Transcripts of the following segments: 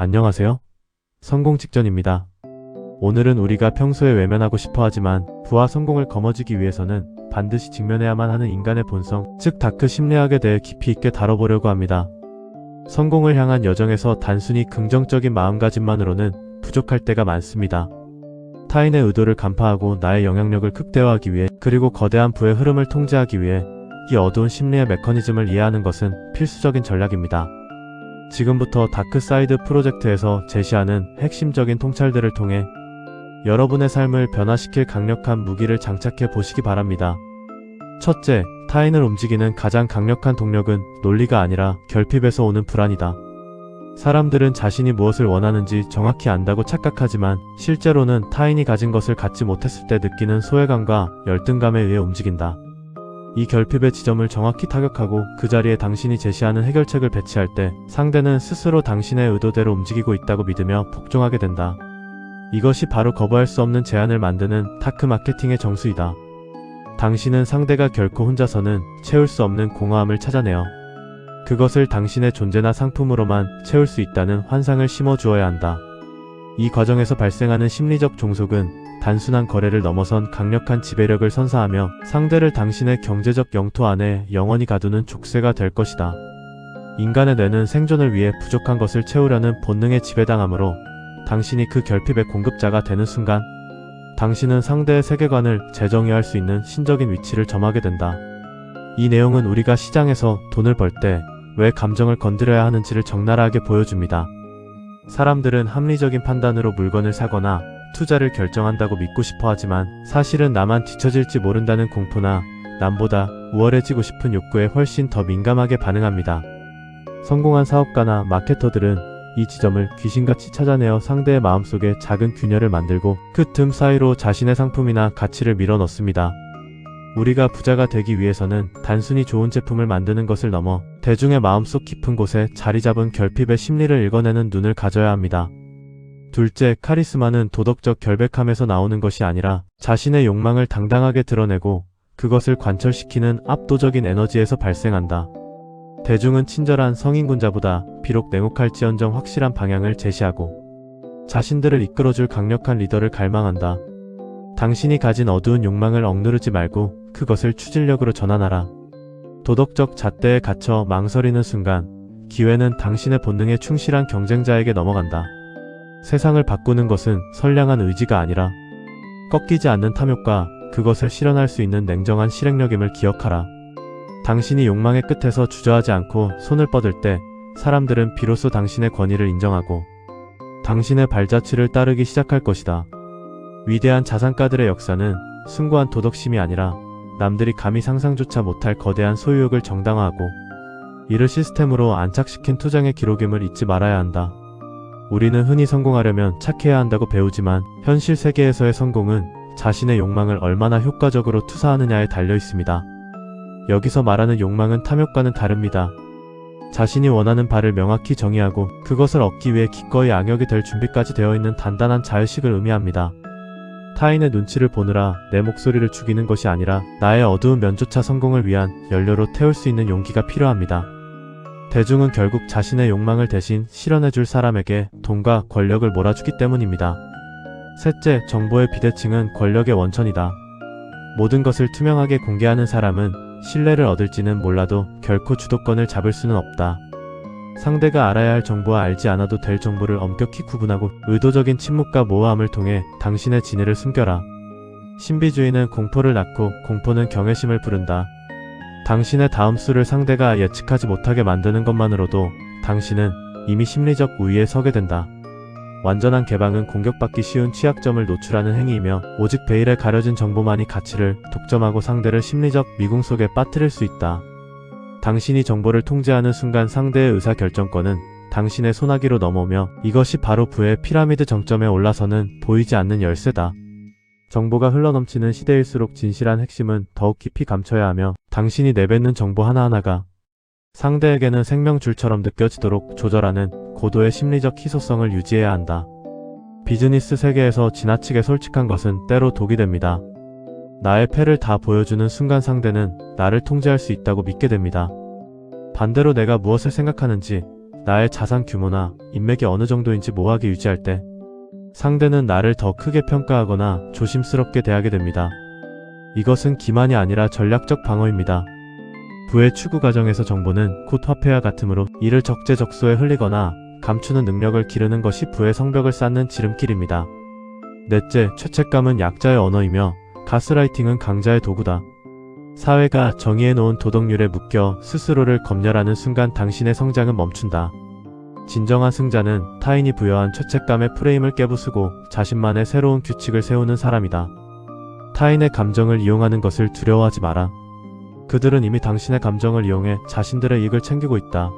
안녕하세요. 성공 직전입니다. 오늘은 우리가 평소에 외면하고 싶어 하지만 부와 성공을 거머쥐기 위해서는 반드시 직면해야만 하는 인간의 본성, 즉 다크 심리학에 대해 깊이 있게 다뤄보려고 합니다. 성공을 향한 여정에서 단순히 긍정적인 마음가짐만으로는 부족할 때가 많습니다. 타인의 의도를 간파하고 나의 영향력을 극대화하기 위해, 그리고 거대한 부의 흐름을 통제하기 위해 이 어두운 심리의 메커니즘을 이해하는 것은 필수적인 전략입니다. 지금부터 다크사이드 프로젝트에서 제시하는 핵심적인 통찰들을 통해 여러분의 삶을 변화시킬 강력한 무기를 장착해 보시기 바랍니다. 첫째, 타인을 움직이는 가장 강력한 동력은 논리가 아니라 결핍에서 오는 불안이다. 사람들은 자신이 무엇을 원하는지 정확히 안다고 착각하지만 실제로는 타인이 가진 것을 갖지 못했을 때 느끼는 소외감과 열등감에 의해 움직인다. 이 결핍의 지점을 정확히 타격하고 그 자리에 당신이 제시하는 해결책을 배치할 때 상대는 스스로 당신의 의도대로 움직이고 있다고 믿으며 복종하게 된다. 이것이 바로 거부할 수 없는 제안을 만드는 다크 마케팅의 정수이다. 당신은 상대가 결코 혼자서는 채울 수 없는 공허함을 찾아내어 그것을 당신의 존재나 상품으로만 채울 수 있다는 환상을 심어주어야 한다. 이 과정에서 발생하는 심리적 종속은 단순한 거래를 넘어선 강력한 지배력을 선사하며 상대를 당신의 경제적 영토 안에 영원히 가두는 족쇄가 될 것이다. 인간의 뇌는 생존을 위해 부족한 것을 채우려는 본능에 지배당하므로 당신이 그 결핍의 공급자가 되는 순간 당신은 상대의 세계관을 재정의할 수 있는 신적인 위치를 점하게 된다. 이 내용은 우리가 시장에서 돈을 벌 때 왜 감정을 건드려야 하는지를 적나라하게 보여줍니다. 사람들은 합리적인 판단으로 물건을 사거나 투자를 결정한다고 믿고 싶어 하지만 사실은 나만 뒤처질지 모른다는 공포나 남보다 우월해지고 싶은 욕구에 훨씬 더 민감하게 반응합니다. 성공한 사업가나 마케터들은 이 지점을 귀신같이 찾아내어 상대의 마음속에 작은 균열을 만들고 그 틈 사이로 자신의 상품이나 가치를 밀어넣습니다. 우리가 부자가 되기 위해서는 단순히 좋은 제품을 만드는 것을 넘어 대중의 마음속 깊은 곳에 자리 잡은 결핍의 심리를 읽어내는 눈을 가져야 합니다. 둘째, 카리스마는 도덕적 결백함에서 나오는 것이 아니라 자신의 욕망을 당당하게 드러내고 그것을 관철시키는 압도적인 에너지에서 발생한다. 대중은 친절한 성인군자보다 비록 냉혹할지언정 확실한 방향을 제시하고 자신들을 이끌어줄 강력한 리더를 갈망한다. 당신이 가진 어두운 욕망을 억누르지 말고 그것을 추진력으로 전환하라. 도덕적 잣대에 갇혀 망설이는 순간 기회는 당신의 본능에 충실한 경쟁자에게 넘어간다. 세상을 바꾸는 것은 선량한 의지가 아니라 꺾이지 않는 탐욕과 그것을 실현할 수 있는 냉정한 실행력임을 기억하라. 당신이 욕망의 끝에서 주저하지 않고 손을 뻗을 때 사람들은 비로소 당신의 권위를 인정하고 당신의 발자취를 따르기 시작할 것이다. 위대한 자산가들의 역사는 숭고한 도덕심이 아니라 남들이 감히 상상조차 못할 거대한 소유욕을 정당화하고 이를 시스템으로 안착시킨 투쟁의 기록임을 잊지 말아야 한다. 우리는 흔히 성공하려면 착해야 한다고 배우지만 현실 세계에서의 성공은 자신의 욕망을 얼마나 효과적으로 투사하느냐에 달려 있습니다. 여기서 말하는 욕망은 탐욕과는 다릅니다. 자신이 원하는 바를 명확히 정의하고 그것을 얻기 위해 기꺼이 악역이 될 준비까지 되어 있는 단단한 자의식을 의미합니다. 타인의 눈치를 보느라 내 목소리를 죽이는 것이 아니라 나의 어두운 면조차 성공을 위한 연료로 태울 수 있는 용기가 필요합니다. 대중은 결국 자신의 욕망을 대신 실현해줄 사람에게 돈과 권력을 몰아주기 때문입니다. 셋째, 정보의 비대칭은 권력의 원천이다. 모든 것을 투명하게 공개하는 사람은 신뢰를 얻을지는 몰라도 결코 주도권을 잡을 수는 없다. 상대가 알아야 할 정보와 알지 않아도 될 정보를 엄격히 구분하고 의도적인 침묵과 모호함을 통해 당신의 진위를 숨겨라. 신비주의는 공포를 낳고 공포는 경외심을 부른다. 당신의 다음 수를 상대가 예측하지 못하게 만드는 것만으로도 당신은 이미 심리적 우위에 서게 된다. 완전한 개방은 공격받기 쉬운 취약점을 노출하는 행위이며 오직 베일에 가려진 정보만이 가치를 독점하고 상대를 심리적 미궁 속에 빠뜨릴 수 있다. 당신이 정보를 통제하는 순간 상대의 의사결정권은 당신의 손아귀로 넘어오며 이것이 바로 부의 피라미드 정점에 올라서는 보이지 않는 열쇠다. 정보가 흘러넘치는 시대일수록 진실한 핵심은 더욱 깊이 감춰야 하며 당신이 내뱉는 정보 하나하나가 상대에게는 생명줄처럼 느껴지도록 조절하는 고도의 심리적 희소성을 유지해야 한다. 비즈니스 세계에서 지나치게 솔직한 것은 때로 독이 됩니다. 나의 패를 다 보여주는 순간 상대는 나를 통제할 수 있다고 믿게 됩니다. 반대로 내가 무엇을 생각하는지, 나의 자산 규모나 인맥이 어느 정도인지 모호하게 유지할 때 상대는 나를 더 크게 평가하거나 조심스럽게 대하게 됩니다. 이것은 기만이 아니라 전략적 방어입니다. 부의 추구 과정에서 정보는 곧 화폐와 같으므로 이를 적재적소에 흘리거나 감추는 능력을 기르는 것이 부의 성벽을 쌓는 지름길입니다. 넷째, 죄책감은 약자의 언어이며 가스라이팅은 강자의 도구다. 사회가 정의해놓은 도덕률에 묶여 스스로를 검열하는 순간 당신의 성장은 멈춘다. 진정한 승자는 타인이 부여한 죄책감의 프레임을 깨부수고 자신만의 새로운 규칙을 세우는 사람이다. 타인의 감정을 이용하는 것을 두려워하지 마라. 그들은 이미 당신의 감정을 이용해 자신들의 이익을 챙기고 있다.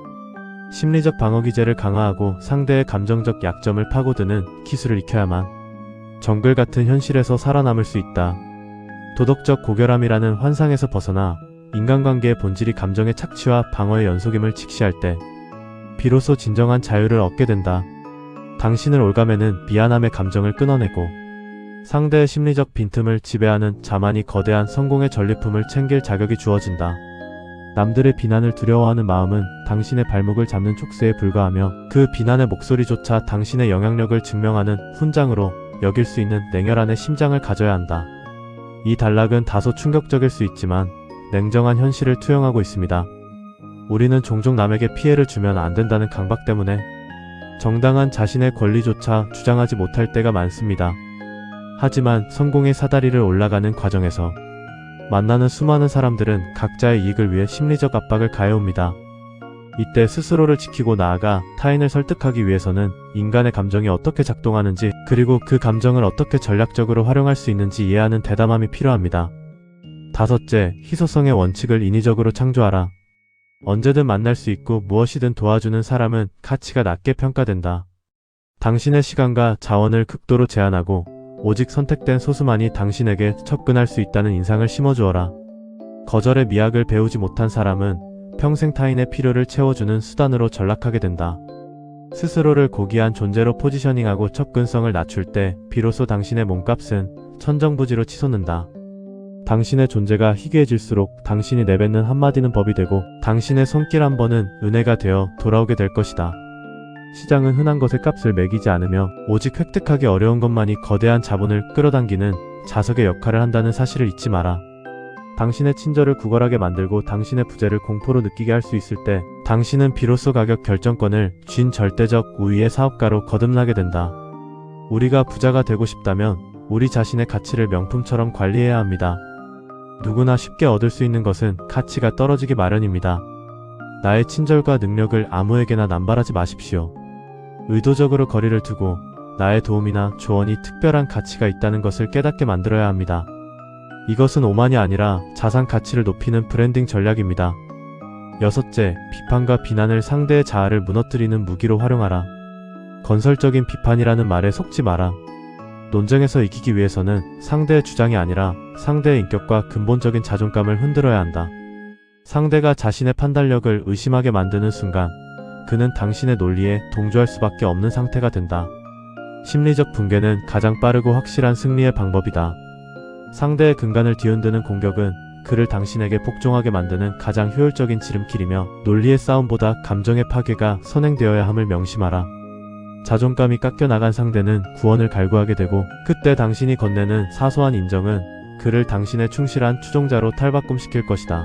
심리적 방어 기제를 강화하고 상대의 감정적 약점을 파고드는 기술을 익혀야만 정글 같은 현실에서 살아남을 수 있다. 도덕적 고결함이라는 환상에서 벗어나 인간관계의 본질이 감정의 착취와 방어의 연속임을 직시할 때 비로소 진정한 자유를 얻게 된다. 당신을 올가매는 미안함의 감정을 끊어내고 상대의 심리적 빈틈을 지배하는 자만이 거대한 성공의 전리품을 챙길 자격이 주어진다. 남들의 비난을 두려워하는 마음은 당신의 발목을 잡는 촉새에 불과하며 그 비난의 목소리조차 당신의 영향력을 증명하는 훈장으로 여길 수 있는 냉혈한의 심장을 가져야 한다. 이 단락은 다소 충격적일 수 있지만 냉정한 현실을 투영하고 있습니다. 우리는 종종 남에게 피해를 주면 안 된다는 강박 때문에 정당한 자신의 권리조차 주장하지 못할 때가 많습니다. 하지만 성공의 사다리를 올라가는 과정에서 만나는 수많은 사람들은 각자의 이익을 위해 심리적 압박을 가해옵니다. 이때 스스로를 지키고 나아가 타인을 설득하기 위해서는 인간의 감정이 어떻게 작동하는지 그리고 그 감정을 어떻게 전략적으로 활용할 수 있는지 이해하는 대담함이 필요합니다. 다섯째, 희소성의 원칙을 인위적으로 창조하라. 언제든 만날 수 있고 무엇이든 도와주는 사람은 가치가 낮게 평가된다. 당신의 시간과 자원을 극도로 제한하고 오직 선택된 소수만이 당신에게 접근할 수 있다는 인상을 심어주어라. 거절의 미학을 배우지 못한 사람은 평생 타인의 필요를 채워주는 수단으로 전락하게 된다. 스스로를 고귀한 존재로 포지셔닝하고 접근성을 낮출 때 비로소 당신의 몸값은 천정부지로 치솟는다. 당신의 존재가 희귀해질수록 당신이 내뱉는 한마디는 법이 되고 당신의 손길 한 번은 은혜가 되어 돌아오게 될 것이다. 시장은 흔한 것의 값을 매기지 않으며 오직 획득하기 어려운 것만이 거대한 자본을 끌어당기는 자석의 역할을 한다는 사실을 잊지 마라. 당신의 친절을 구걸하게 만들고 당신의 부재를 공포로 느끼게 할 수 있을 때 당신은 비로소 가격 결정권을 쥔 절대적 우위의 사업가로 거듭나게 된다. 우리가 부자가 되고 싶다면 우리 자신의 가치를 명품처럼 관리해야 합니다. 누구나 쉽게 얻을 수 있는 것은 가치가 떨어지기 마련입니다. 나의 친절과 능력을 아무에게나 남발하지 마십시오. 의도적으로 거리를 두고 나의 도움이나 조언이 특별한 가치가 있다는 것을 깨닫게 만들어야 합니다. 이것은 오만이 아니라 자산 가치를 높이는 브랜딩 전략입니다. 여섯째, 비판과 비난을 상대의 자아를 무너뜨리는 무기로 활용하라. 건설적인 비판이라는 말에 속지 마라. 논쟁에서 이기기 위해서는 상대의 주장이 아니라 상대의 인격과 근본적인 자존감을 흔들어야 한다. 상대가 자신의 판단력을 의심하게 만드는 순간 그는 당신의 논리에 동조할 수밖에 없는 상태가 된다. 심리적 붕괴는 가장 빠르고 확실한 승리의 방법이다. 상대의 근간을 뒤흔드는 공격은 그를 당신에게 복종하게 만드는 가장 효율적인 지름길이며 논리의 싸움보다 감정의 파괴가 선행되어야 함을 명심하라. 자존감이 깎여나간 상대는 구원을 갈구하게 되고 그때 당신이 건네는 사소한 인정은 그를 당신의 충실한 추종자로 탈바꿈시킬 것이다.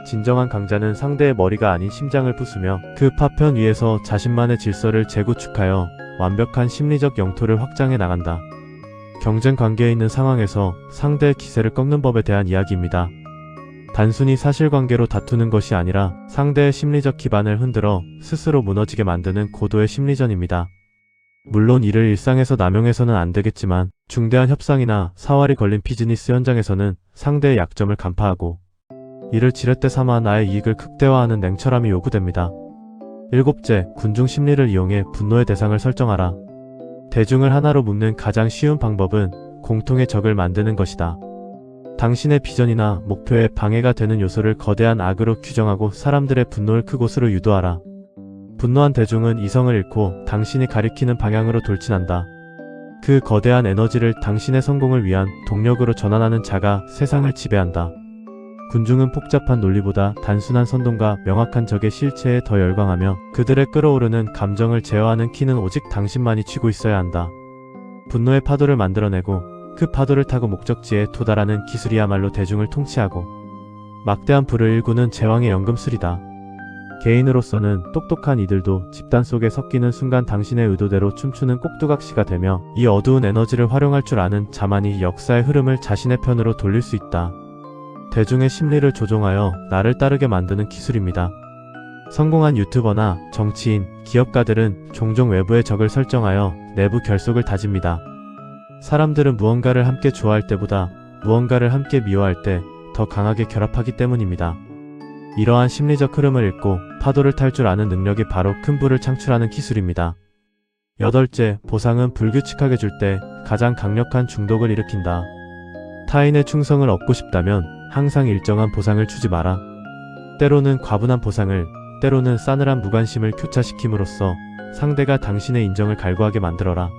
진정한 강자는 상대의 머리가 아닌 심장을 부수며 그 파편 위에서 자신만의 질서를 재구축하여 완벽한 심리적 영토를 확장해 나간다. 경쟁 관계에 있는 상황에서 상대의 기세를 꺾는 법에 대한 이야기입니다. 단순히 사실관계로 다투는 것이 아니라 상대의 심리적 기반을 흔들어 스스로 무너지게 만드는 고도의 심리전입니다. 물론 이를 일상에서 남용해서는 안 되겠지만 중대한 협상이나 사활이 걸린 비즈니스 현장에서는 상대의 약점을 간파하고 이를 지렛대 삼아 나의 이익을 극대화하는 냉철함이 요구됩니다. 일곱째, 군중 심리를 이용해 분노의 대상을 설정하라. 대중을 하나로 묶는 가장 쉬운 방법은 공통의 적을 만드는 것이다. 당신의 비전이나 목표에 방해가 되는 요소를 거대한 악으로 규정하고 사람들의 분노를 그곳으로 유도하라. 분노한 대중은 이성을 잃고 당신이 가리키는 방향으로 돌진한다. 그 거대한 에너지를 당신의 성공을 위한 동력으로 전환하는 자가 세상을 지배한다. 군중은 복잡한 논리보다 단순한 선동과 명확한 적의 실체에 더 열광하며 그들의 끓어오르는 감정을 제어하는 키는 오직 당신만이 쥐고 있어야 한다. 분노의 파도를 만들어내고 그 파도를 타고 목적지에 도달하는 기술이야말로 대중을 통치하고 막대한 불을 일구는 제왕의 연금술이다. 개인으로서는 똑똑한 이들도 집단 속에 섞이는 순간 당신의 의도대로 춤추는 꼭두각시가 되며 이 어두운 에너지를 활용할 줄 아는 자만이 역사의 흐름을 자신의 편으로 돌릴 수 있다. 대중의 심리를 조종하여 나를 따르게 만드는 기술입니다. 성공한 유튜버나 정치인, 기업가들은 종종 외부의 적을 설정하여 내부 결속을 다집니다. 사람들은 무언가를 함께 좋아할 때보다 무언가를 함께 미워할 때 더 강하게 결합하기 때문입니다. 이러한 심리적 흐름을 읽고 파도를 탈 줄 아는 능력이 바로 큰 불을 창출하는 기술입니다. 8째, 보상은 불규칙하게 줄 때 가장 강력한 중독을 일으킨다. 타인의 충성을 얻고 싶다면 항상 일정한 보상을 주지 마라. 때로는 과분한 보상을, 때로는 싸늘한 무관심을 교차시킴으로써 상대가 당신의 인정을 갈구하게 만들어라.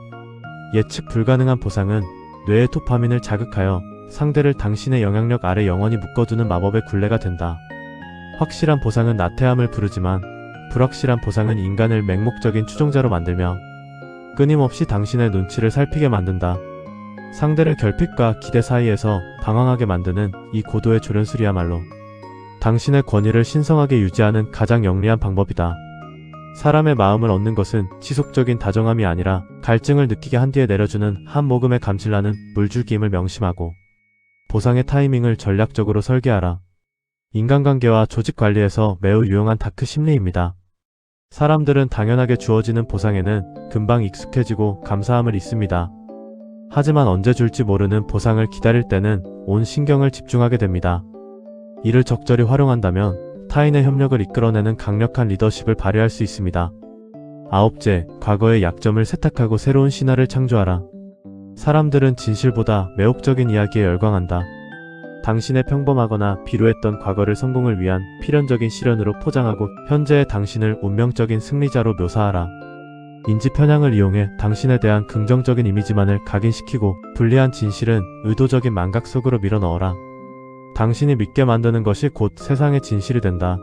예측 불가능한 보상은 뇌의 도파민을 자극하여 상대를 당신의 영향력 아래 영원히 묶어두는 마법의 굴레가 된다. 확실한 보상은 나태함을 부르지만 불확실한 보상은 인간을 맹목적인 추종자로 만들며 끊임없이 당신의 눈치를 살피게 만든다. 상대를 결핍과 기대 사이에서 방황하게 만드는 이 고도의 조련술이야말로 당신의 권위를 신성하게 유지하는 가장 영리한 방법이다. 사람의 마음을 얻는 것은 지속적인 다정함이 아니라 갈증을 느끼게 한 뒤에 내려주는 한 모금의 감칠나는 물줄기임을 명심하고 보상의 타이밍을 전략적으로 설계하라. 인간관계와 조직 관리에서 매우 유용한 다크 심리입니다. 사람들은 당연하게 주어지는 보상에는 금방 익숙해지고 감사함을 잊습니다. 하지만 언제 줄지 모르는 보상을 기다릴 때는 온 신경을 집중하게 됩니다. 이를 적절히 활용한다면 타인의 협력을 이끌어내는 강력한 리더십을 발휘할 수 있습니다. 9째, 과거의 약점을 세탁하고 새로운 신화를 창조하라. 사람들은 진실보다 매혹적인 이야기에 열광한다. 당신의 평범하거나 비루했던 과거를 성공을 위한 필연적인 시련으로 포장하고 현재의 당신을 운명적인 승리자로 묘사하라. 인지 편향을 이용해 당신에 대한 긍정적인 이미지만을 각인시키고 불리한 진실은 의도적인 망각 속으로 밀어넣어라. 당신이 믿게 만드는 것이 곧 세상의 진실이 된다.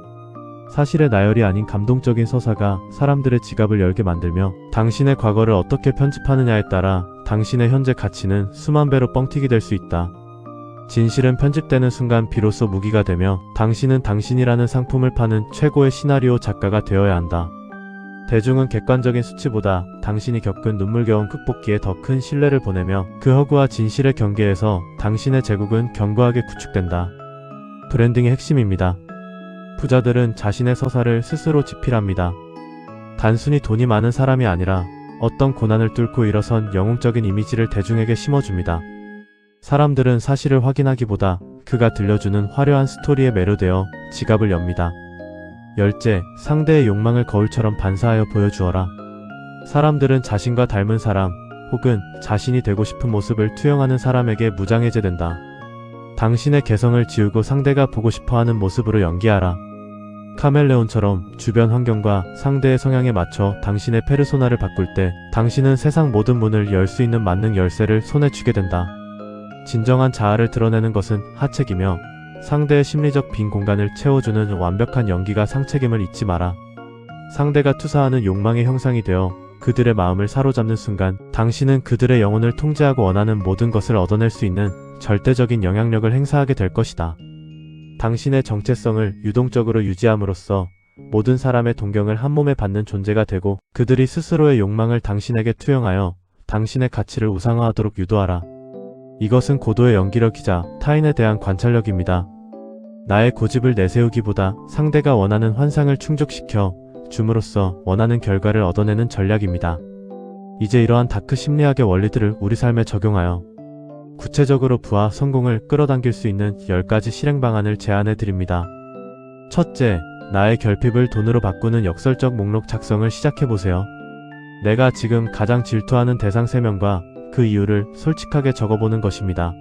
사실의 나열이 아닌 감동적인 서사가 사람들의 지갑을 열게 만들며 당신의 과거를 어떻게 편집하느냐에 따라 당신의 현재 가치는 수만 배로 뻥튀기 될 수 있다. 진실은 편집되는 순간 비로소 무기가 되며 당신은 당신이라는 상품을 파는 최고의 시나리오 작가가 되어야 한다. 대중은 객관적인 수치보다 당신이 겪은 눈물겨운 극복기에 더 큰 신뢰를 보내며 그 허구와 진실의 경계에서 당신의 제국은 견고하게 구축된다. 브랜딩의 핵심입니다. 부자들은 자신의 서사를 스스로 집필합니다. 단순히 돈이 많은 사람이 아니라 어떤 고난을 뚫고 일어선 영웅적인 이미지를 대중에게 심어줍니다. 사람들은 사실을 확인하기보다 그가 들려주는 화려한 스토리에 매료되어 지갑을 엽니다. 10째, 상대의 욕망을 거울처럼 반사하여 보여주어라. 사람들은 자신과 닮은 사람 혹은 자신이 되고 싶은 모습을 투영하는 사람에게 무장해제된다. 당신의 개성을 지우고 상대가 보고 싶어하는 모습으로 연기하라. 카멜레온처럼 주변 환경과 상대의 성향에 맞춰 당신의 페르소나를 바꿀 때 당신은 세상 모든 문을 열 수 있는 만능 열쇠를 손에 쥐게 된다. 진정한 자아를 드러내는 것은 하책이며 상대의 심리적 빈 공간을 채워주는 완벽한 연기가 상책임을 잊지 마라. 상대가 투사하는 욕망의 형상이 되어 그들의 마음을 사로잡는 순간 당신은 그들의 영혼을 통제하고 원하는 모든 것을 얻어낼 수 있는 절대적인 영향력을 행사하게 될 것이다. 당신의 정체성을 유동적으로 유지함으로써 모든 사람의 동경을 한몸에 받는 존재가 되고 그들이 스스로의 욕망을 당신에게 투영하여 당신의 가치를 우상화하도록 유도하라. 이것은 고도의 연기력이자 타인에 대한 관찰력입니다. 나의 고집을 내세우기보다 상대가 원하는 환상을 충족시켜 줌으로써 원하는 결과를 얻어내는 전략입니다. 이제 이러한 다크 심리학의 원리들을 우리 삶에 적용하여 구체적으로 부와 성공을 끌어당길 수 있는 10가지 실행 방안을 제안해 드립니다. 첫째, 나의 결핍을 돈으로 바꾸는 역설적 목록 작성을 시작해보세요. 내가 지금 가장 질투하는 대상 3명과 그 이유를 솔직하게 적어보는 것입니다.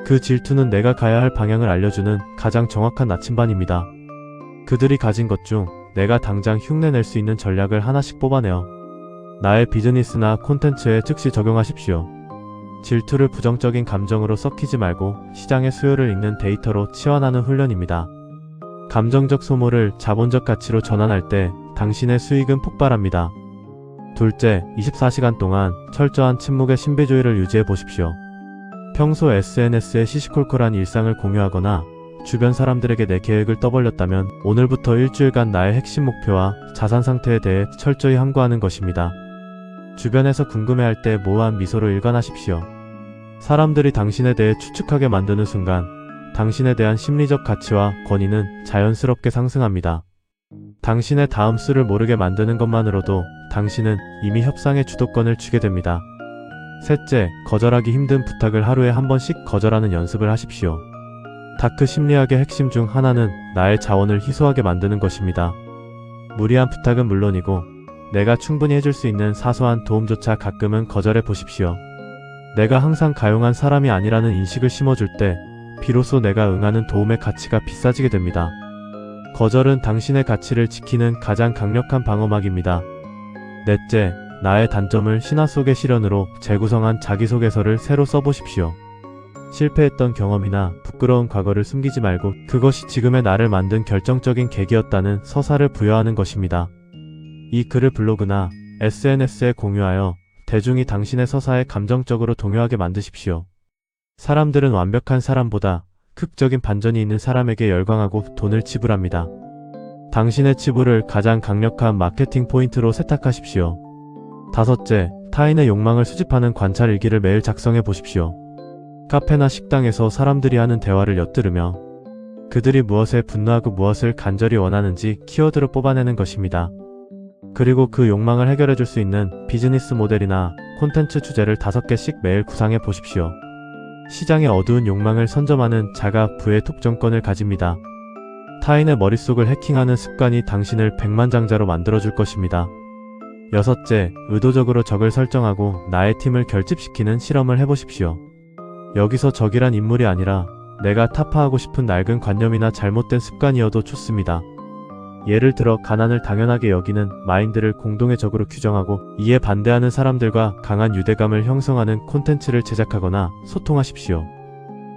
그 질투는 내가 가야 할 방향을 알려주는 가장 정확한 나침반입니다. 그들이 가진 것 중 내가 당장 흉내낼 수 있는 전략을 하나씩 뽑아내어 나의 비즈니스나 콘텐츠에 즉시 적용하십시오. 질투를 부정적인 감정으로 썩히지 말고 시장의 수요를 읽는 데이터로 치환하는 훈련입니다. 감정적 소모를 자본적 가치로 전환할 때 당신의 수익은 폭발합니다. 둘째, 24시간 동안 철저한 침묵의 신비주의를 유지해 보십시오. 평소 SNS에 시시콜콜한 일상을 공유하거나 주변 사람들에게 내 계획을 떠벌렸다면 오늘부터 일주일간 나의 핵심 목표와 자산 상태에 대해 철저히 함구하는 것입니다. 주변에서 궁금해할 때 모호한 미소로 일관하십시오. 사람들이 당신에 대해 추측하게 만드는 순간 당신에 대한 심리적 가치와 권위는 자연스럽게 상승합니다. 당신의 다음 수를 모르게 만드는 것만으로도 당신은 이미 협상의 주도권을 쥐게 됩니다. 셋째, 거절하기 힘든 부탁을 하루에 한 번씩 거절하는 연습을 하십시오. 다크 심리학의 핵심 중 하나는 나의 자원을 희소하게 만드는 것입니다. 무리한 부탁은 물론이고 내가 충분히 해줄 수 있는 사소한 도움조차 가끔은 거절해 보십시오. 내가 항상 가용한 사람이 아니라는 인식을 심어줄 때 비로소 내가 응하는 도움의 가치가 비싸지게 됩니다. 거절은 당신의 가치를 지키는 가장 강력한 방어막입니다. 넷째, 나의 단점을 신화 속의 시련으로 재구성한 자기소개서를 새로 써보십시오. 실패했던 경험이나 부끄러운 과거를 숨기지 말고 그것이 지금의 나를 만든 결정적인 계기였다는 서사를 부여하는 것입니다. 이 글을 블로그나 SNS에 공유하여 대중이 당신의 서사에 감정적으로 동요하게 만드십시오. 사람들은 완벽한 사람보다 극적인 반전이 있는 사람에게 열광하고 돈을 지불합니다. 당신의 치부를 가장 강력한 마케팅 포인트로 세탁하십시오. 다섯째, 타인의 욕망을 수집하는 관찰 일기를 매일 작성해 보십시오. 카페나 식당에서 사람들이 하는 대화를 엿들으며 그들이 무엇에 분노하고 무엇을 간절히 원하는지 키워드로 뽑아내는 것입니다. 그리고 그 욕망을 해결해 줄 수 있는 비즈니스 모델이나 콘텐츠 주제를 5개씩 매일 구상해 보십시오. 시장의 어두운 욕망을 선점하는 자가 부의 독점권을 가집니다. 타인의 머릿속을 해킹하는 습관이 당신을 백만장자로 만들어줄 것입니다. 여섯째, 의도적으로 적을 설정하고 나의 팀을 결집시키는 실험을 해보십시오. 여기서 적이란 인물이 아니라 내가 타파하고 싶은 낡은 관념이나 잘못된 습관이어도 좋습니다. 예를 들어 가난을 당연하게 여기는 마인드를 공동의 적으로 규정하고 이에 반대하는 사람들과 강한 유대감을 형성하는 콘텐츠를 제작하거나 소통하십시오.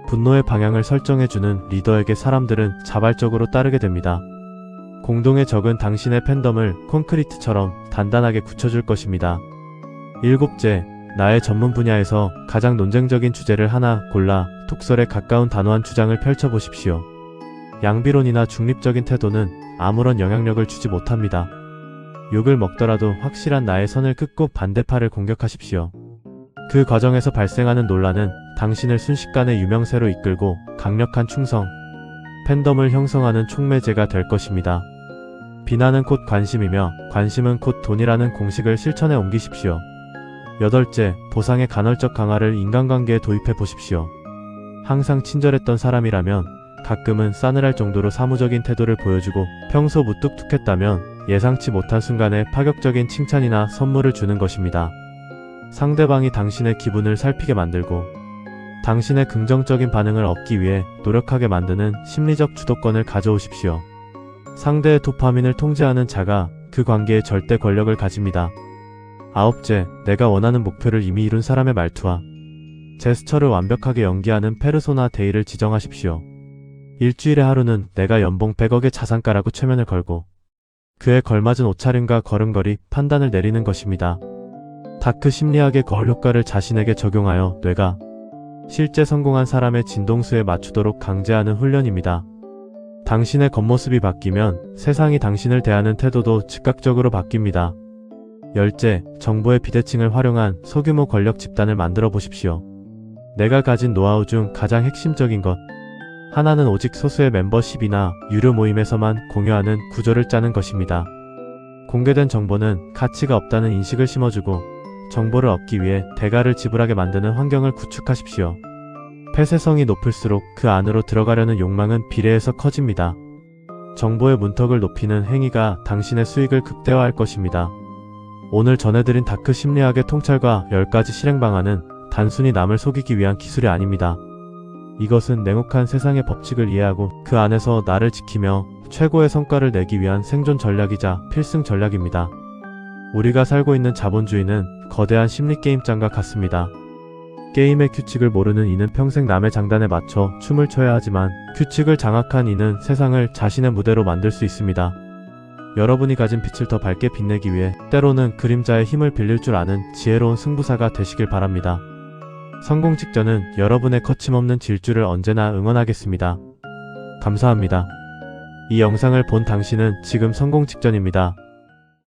분노의 방향을 설정해주는 리더에게 사람들은 자발적으로 따르게 됩니다. 공동의 적은 당신의 팬덤을 콘크리트처럼 단단하게 굳혀줄 것입니다. 일곱째, 나의 전문 분야에서 가장 논쟁적인 주제를 하나 골라 독설에 가까운 단호한 주장을 펼쳐보십시오. 양비론이나 중립적인 태도는 아무런 영향력을 주지 못합니다. 욕을 먹더라도 확실한 나의 선을 긋고 반대파를 공격하십시오. 그 과정에서 발생하는 논란은 당신을 순식간에 유명세로 이끌고 강력한 충성, 팬덤을 형성하는 촉매제가 될 것입니다. 비난은 곧 관심이며 관심은 곧 돈이라는 공식을 실천에 옮기십시오. 여덟째, 보상의 간헐적 강화를 인간관계에 도입해 보십시오. 항상 친절했던 사람이라면 가끔은 싸늘할 정도로 사무적인 태도를 보여주고 평소 무뚝뚝했다면 예상치 못한 순간에 파격적인 칭찬이나 선물을 주는 것입니다. 상대방이 당신의 기분을 살피게 만들고 당신의 긍정적인 반응을 얻기 위해 노력하게 만드는 심리적 주도권을 가져오십시오. 상대의 도파민을 통제하는 자가 그 관계에 절대 권력을 가집니다. 아홉째, 내가 원하는 목표를 이미 이룬 사람의 말투와 제스처를 완벽하게 연기하는 페르소나 데이를 지정하십시오. 일주일에 하루는 내가 연봉 100억의 자산가라고 최면을 걸고 그에 걸맞은 옷차림과 걸음걸이, 판단을 내리는 것입니다. 다크 심리학의 거울 효과를 자신에게 적용하여 뇌가 실제 성공한 사람의 진동수에 맞추도록 강제하는 훈련입니다. 당신의 겉모습이 바뀌면 세상이 당신을 대하는 태도도 즉각적으로 바뀝니다. 열째, 정보의 비대칭을 활용한 소규모 권력 집단을 만들어 보십시오. 내가 가진 노하우 중 가장 핵심적인 것 하나는 오직 소수의 멤버십이나 유료 모임에서만 공유하는 구조를 짜는 것입니다. 공개된 정보는 가치가 없다는 인식을 심어주고 정보를 얻기 위해 대가를 지불하게 만드는 환경을 구축하십시오. 폐쇄성이 높을수록 그 안으로 들어가려는 욕망은 비례해서 커집니다. 정보의 문턱을 높이는 행위가 당신의 수익을 극대화할 것입니다. 오늘 전해드린 다크 심리학의 통찰과 10가지 실행 방안은 단순히 남을 속이기 위한 기술이 아닙니다. 이것은 냉혹한 세상의 법칙을 이해하고 그 안에서 나를 지키며 최고의 성과를 내기 위한 생존 전략이자 필승 전략입니다. 우리가 살고 있는 자본주의는 거대한 심리게임장과 같습니다. 게임의 규칙을 모르는 이는 평생 남의 장단에 맞춰 춤을 춰야 하지만 규칙을 장악한 이는 세상을 자신의 무대로 만들 수 있습니다. 여러분이 가진 빛을 더 밝게 빛내기 위해 때로는 그림자의 힘을 빌릴 줄 아는 지혜로운 승부사가 되시길 바랍니다. 성공 직전은 여러분의 거침없는 질주를 언제나 응원하겠습니다. 감사합니다. 이 영상을 본 당신은 지금 성공 직전입니다.